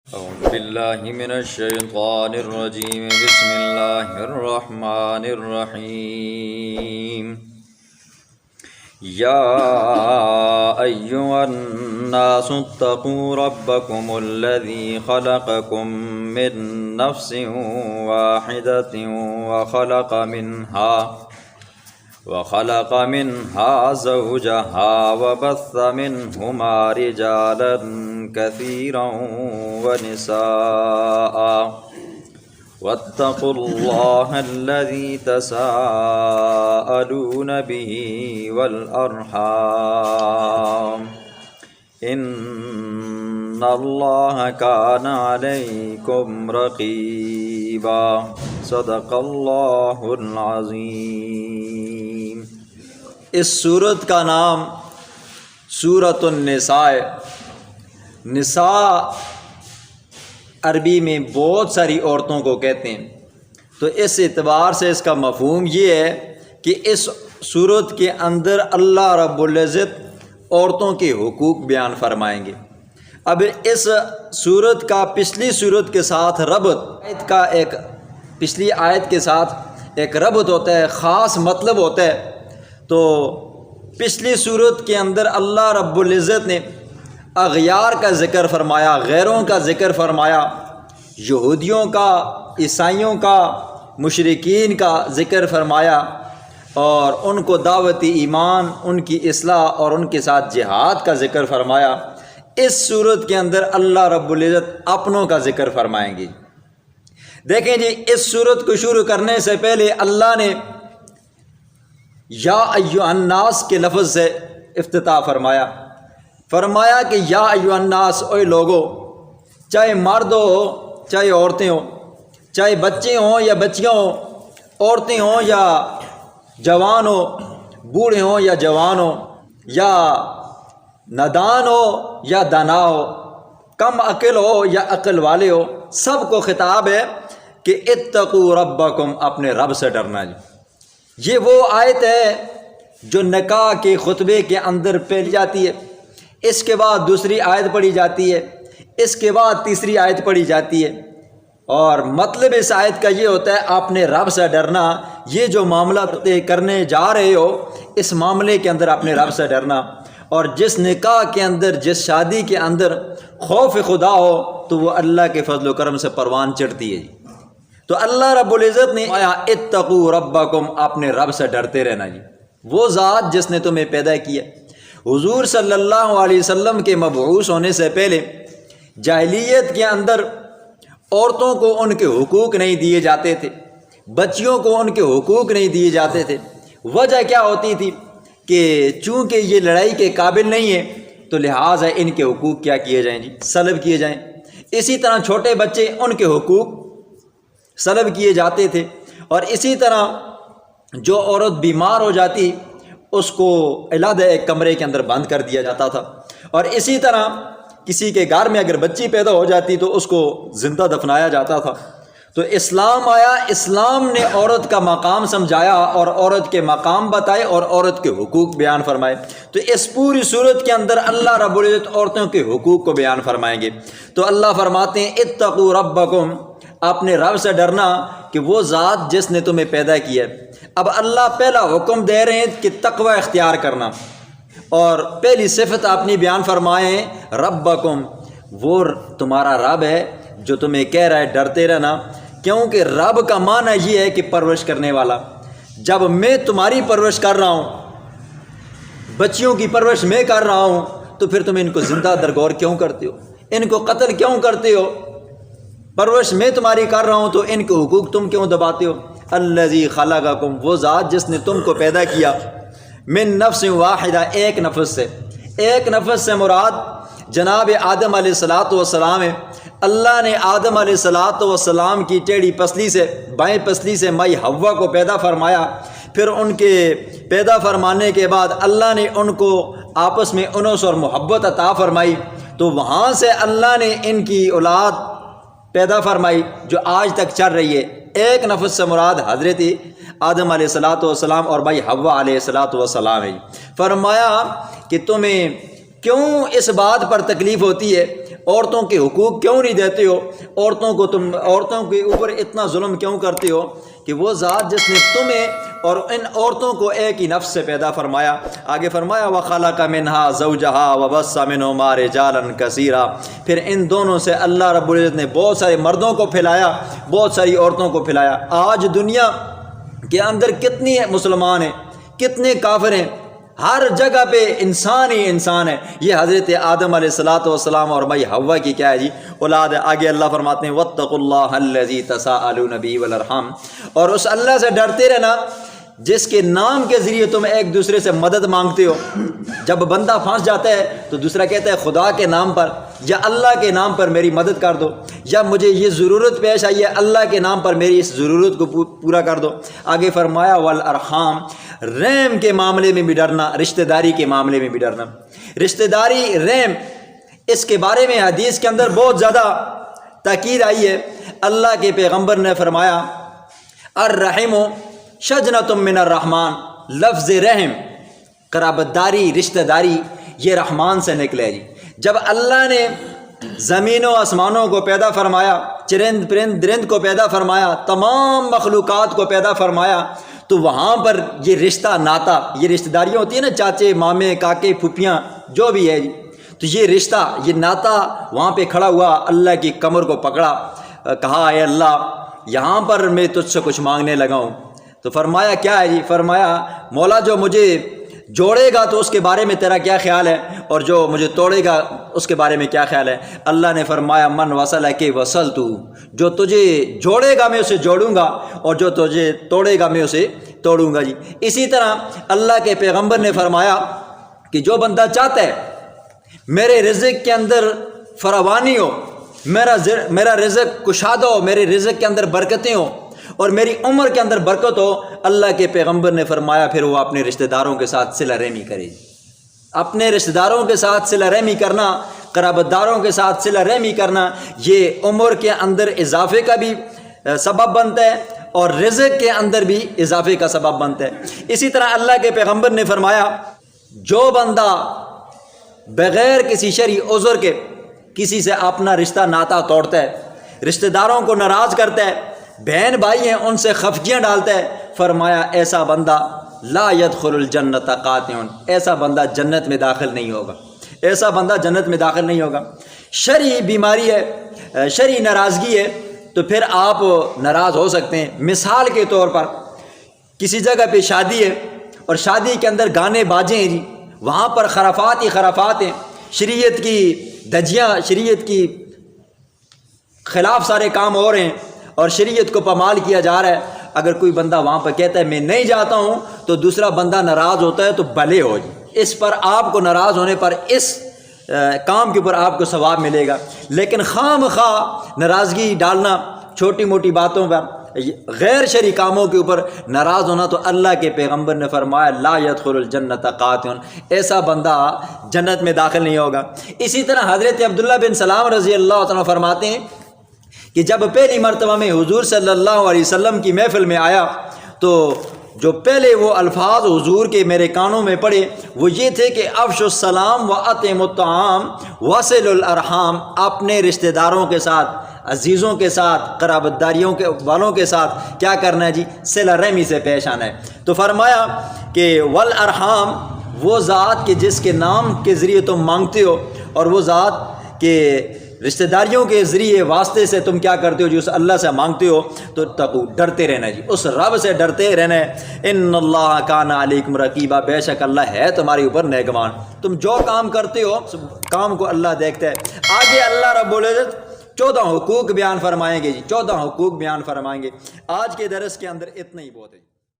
أعوذ بالله من الشيطان الرجيم. بسم الله الرحمن الرحيم. يا أيها الناس اتقوا ربكم الذي خلقكم من نفس واحدة وخلق منها زوجها وبث منهما رجالا كثيرا ونساء واتقوا الله الذي تساءلون به والأرحام إن الله كان عليكم رقيبا. صدق اللہ العظیم. اس سورت کا نام سورۃ النساء. نساء عربی میں بہت ساری عورتوں کو کہتے ہیں، تو اس اعتبار سے اس کا مفہوم یہ ہے کہ اس سورت کے اندر اللہ رب العزت عورتوں کے حقوق بیان فرمائیں گے. اب اس سورت کا پچھلی سورت کے ساتھ ربط کا پچھلی آیت کے ساتھ ایک ربط ہوتا ہے، خاص مطلب ہوتا ہے. تو پچھلی سورت کے اندر اللہ رب العزت نے اغیار کا ذکر فرمایا، غیروں کا ذکر فرمایا، یہودیوں کا، عیسائیوں کا، مشرکین کا ذکر فرمایا، اور ان کو دعوت ایمان، ان کی اصلاح اور ان کے ساتھ جہاد کا ذکر فرمایا. اس سورت کے اندر اللہ رب العزت اپنوں کا ذکر فرمائیں گے. دیکھیں جی، اس سورت کو شروع کرنے سے پہلے اللہ نے یا ایھا الناس کے لفظ سے افتتاح فرمایا کہ یا ایھا الناس، اے لوگو، چاہے مرد ہو چاہے عورتیں ہوں، چاہے بچے ہوں یا بچیاں ہوں، عورتیں ہوں یا جوان ہو، بوڑھے ہوں یا جوان ہو، یا نادان ہو یا دانا ہو، کم عقل ہو یا عقل والے ہو، سب کو خطاب ہے کہ اتقوا ربکم، اپنے رب سے ڈرنا. یہ وہ آیت ہے جو نکاح کے خطبے کے اندر پھیلی جاتی ہے، اس کے بعد دوسری آیت پڑھی جاتی ہے، اس کے بعد تیسری آیت پڑھی جاتی ہے. اور مطلب اس آیت کا یہ ہوتا ہے اپنے رب سے ڈرنا. یہ جو معاملہ طے کرنے جا رہے ہو، اس معاملے کے اندر اپنے رب سے ڈرنا. اور جس نکاح کے اندر، جس شادی کے اندر خوف خدا ہو تو وہ اللہ کے فضل و کرم سے پروان چڑھتی ہے. تو اللہ رب العزت نے اتقوا ربکم، اپنے رب سے ڈرتے رہنا. وہ ذات جس نے تمہیں پیدا کیا. حضور صلی اللہ علیہ وسلم کے مبعوث ہونے سے پہلے جاہلیت کے اندر عورتوں کو ان کے حقوق نہیں دیے جاتے تھے، بچیوں کو ان کے حقوق نہیں دیے جاتے تھے. وجہ کیا ہوتی تھی کہ چونکہ یہ لڑائی کے قابل نہیں ہے تو لہٰذا ان کے حقوق کیا کیے جائیں سلب کیے جائیں. اسی طرح چھوٹے بچے، ان کے حقوق سلب کیے جاتے تھے. اور اسی طرح جو عورت بیمار ہو جاتی اس کو علیحدہ ایک کمرے کے اندر بند کر دیا جاتا تھا. اور اسی طرح کسی کے گھر میں اگر بچی پیدا ہو جاتی تو اس کو زندہ دفنایا جاتا تھا. تو اسلام آیا، اسلام نے عورت کا مقام سمجھایا اور عورت کے مقام بتائے اور عورت کے حقوق بیان فرمائے. تو اس پوری صورت کے اندر اللہ رب العزت عورتوں کے حقوق کو بیان فرمائیں گے. تو اللہ فرماتے ہیں اتقوا ربکم، اپنے رب سے ڈرنا کہ وہ ذات جس نے تمہیں پیدا کیا. اب اللہ پہلا حکم دے رہے ہیں کہ تقوی اختیار کرنا، اور پہلی صفت اپنی بیان فرمائے ربکم، وہ تمہارا رب ہے جو تمہیں کہہ رہا ہے ڈرتے رہنا. کیونکہ رب کا معنی یہ ہے کہ پرورش کرنے والا. جب میں تمہاری پرورش کر رہا ہوں، بچیوں کی پرورش میں کر رہا ہوں، تو پھر تم ان کو زندہ درگور کیوں کرتے ہو؟ ان کو قتل کیوں کرتے ہو؟ پرورش میں تمہاری کر رہا ہوں تو ان کے حقوق تم کیوں دباتے ہو؟ الذی خلقکم، وہ ذات جس نے تم کو پیدا کیا، من نفس واحدہ، ایک نفس سے. ایک نفس سے مراد جناب آدم علیہ السلام ہے. اللہ نے آدم علیہ السلام کی ٹیڑھی پسلی سے، بائیں پسلی سے مائی حوا کو پیدا فرمایا. پھر ان کے پیدا فرمانے کے بعد اللہ نے ان کو آپس میں انس اور محبت عطا فرمائی. تو وہاں سے اللہ نے ان کی اولاد پیدا فرمائی جو آج تک چل رہی ہے. ایک نفس سے مراد حضرت آدم علیہ السلام اور بھائی حوا علیہ السلام ہے. فرمایا کہ تمہیں کیوں اس بات پر تکلیف ہوتی ہے عورتوں کے حقوق کیوں نہیں دیتے ہو؟ عورتوں کے اوپر اتنا ظلم کیوں کرتے ہو؟ کہ وہ ذات جس نے تمہیں اور ان عورتوں کو ایک ہی نفس سے پیدا فرمایا، آگے فرمایا وَخَلَقَ مِنْهَا زَوْجَهَا وَبَثَّ مِنْهُمَا رِجَالًا كَثِيرًا، پھر ان دونوں سے اللہ رب العزت نے بہت سارے مردوں کو پھیلایا، بہت ساری عورتوں کو پھیلایا۔ آج دنیا کے اندر کتنی مسلمان ہیں، کتنے کافر ہیں، ہر جگہ پہ انسان ہی انسان ہے۔ یہ حضرت آدم علیہ السلام اور مائی حوا کی کیا ہے جی اولاد ہے۔ آگے اللہ فرماتے ہیں وَاتَّقُوا اللَّهَ الَّذِي تَسَاءَلُونَ بِهِ وَالْأَرْحَامَ، اور اس اللہ سے ڈرتے رہنا جس کے نام کے ذریعے تم ایک دوسرے سے مدد مانگتے ہو۔ جب بندہ پھنس جاتا ہے تو دوسرا کہتا ہے خدا کے نام پر یا اللہ کے نام پر میری مدد کر دو، یا مجھے یہ ضرورت پیش آئی ہے اللہ کے نام پر میری اس ضرورت کو پورا کر دو۔ آگے فرمایا والارحام، رحم کے معاملے میں بھی ڈرنا، رشتہ داری کے معاملے میں بھی ڈرنا۔ رشتہ داری رحم، اس کے بارے میں حدیث کے اندر بہت زیادہ تاکید آئی ہے۔ اللہ کے پیغمبر نے فرمایا الرحم شجنۃ من الرحمن، لفظ رحم قرابت داری، رشتہ داری، یہ رحمان سے نکلے جی۔ جب اللہ نے زمین و آسمانوں کو پیدا فرمایا، چرند پرند درند کو پیدا فرمایا، تمام مخلوقات کو پیدا فرمایا، تو وہاں پر یہ رشتہ ناتا، یہ رشتہ داریاں ہوتی ہیں نا، چاچے مامے کاکے پھوپھیاں جو بھی ہے جی، تو یہ رشتہ یہ ناتا وہاں پہ کھڑا ہوا، اللہ کی کمر کو پکڑا، کہا اے اللہ یہاں پر میں تجھ سے کچھ مانگنے لگا ہوں۔ تو فرمایا کیا ہے جی؟ فرمایا مولا جو مجھے جوڑے گا تو اس کے بارے میں تیرا کیا خیال ہے، اور جو مجھے توڑے گا اس کے بارے میں کیا خیال ہے؟ اللہ نے فرمایا من وصلک وصلت، جو تجھے جوڑے گا میں اسے جوڑوں گا، اور جو تجھے توڑے گا میں اسے توڑوں گا جی۔ اسی طرح اللہ کے پیغمبر نے فرمایا کہ جو بندہ چاہتا ہے میرے رزق کے اندر فراوانی ہو، میرا رزق کشادہ ہو، میرے رزق کے اندر برکتیں ہوں اور میری عمر کے اندر برکت ہو، اللہ کے پیغمبر نے فرمایا پھر وہ اپنے رشتہ داروں کے ساتھ صلہ رحمی کرے۔ اپنے رشتہ داروں کے ساتھ صلہ رحمی کرنا، قرابت داروں کے ساتھ صلہ رحمی کرنا، یہ عمر کے اندر اضافے کا بھی سبب بنتا ہے اور رزق کے اندر بھی اضافے کا سبب بنتا ہے۔ اسی طرح اللہ کے پیغمبر نے فرمایا جو بندہ بغیر کسی شرعی عذر کے کسی سے اپنا رشتہ ناتا توڑتا ہے، رشتہ داروں کو ناراض کرتا ہے، بہن بھائی ہیں ان سے خفگیاں ڈالتا ہے، فرمایا ایسا بندہ لا يدخل الجنت قاطع، ایسا بندہ جنت میں داخل نہیں ہوگا، ایسا بندہ جنت میں داخل نہیں ہوگا۔ شرعی بیماری ہے، شرعی ناراضگی ہے تو پھر آپ ناراض ہو سکتے ہیں۔ مثال کے طور پر کسی جگہ پہ شادی ہے اور شادی کے اندر گانے باجے ہیں جی، وہاں پر خرافات ہی خرافات ہیں، شریعت کی دھجیاں، شریعت کی خلاف سارے کام ہو رہے ہیں اور شریعت کو پامال کیا جا رہا ہے۔ اگر کوئی بندہ وہاں پر کہتا ہے میں نہیں جاتا ہوں تو دوسرا بندہ ناراض ہوتا ہے تو بھلے ہو جی، اس پر آپ کو ناراض ہونے پر اس کام کے اوپر آپ کو ثواب ملے گا، لیکن خواہ مخواہ ناراضگی ڈالنا چھوٹی موٹی باتوں پر، غیر شرعی کاموں کے اوپر ناراض ہونا، تو اللہ کے پیغمبر نے فرمایا لا يدخل الجنت قاطع، ایسا بندہ جنت میں داخل نہیں ہوگا۔ اسی طرح حضرت عبداللہ بن سلام رضی اللہ عنہ فرماتے ہیں کہ جب پہلی مرتبہ میں حضور صلی اللہ علیہ وسلم کی محفل میں آیا تو جو پہلے وہ الفاظ حضور کے میرے کانوں میں پڑے وہ یہ تھے کہ افشوا السلام واطعموا الطعام وصلوا الارحام، اپنے رشتہ داروں کے ساتھ، عزیزوں کے ساتھ، قرابت داریوں کے والوں کے ساتھ کیا کرنا ہے جی؟ صلہ رحمی سے پیش آنا ہے۔ تو فرمایا کہ والارحام، وہ ذات کے جس کے نام کے ذریعے تم مانگتے ہو اور وہ ذات کے رشتہ داریوں کے ذریعے واسطے سے تم کیا کرتے ہو جو اس اللہ سے مانگتے ہو، تو تقو، ڈرتے رہنا جی، اس رب سے ڈرتے رہنا ہے۔ ان اللہ کان علیکم رقیبا، بے شک اللہ ہے تمہارے اوپر نگہبان، تم جو کام کرتے ہو کام کو اللہ دیکھتا ہے۔ آگے اللہ رب العزت 14 حقوق بیان فرمائیں گے جی، 14 حقوق بیان فرمائیں گے۔ آج کے درس کے اندر اتنا ہی بہت ہے۔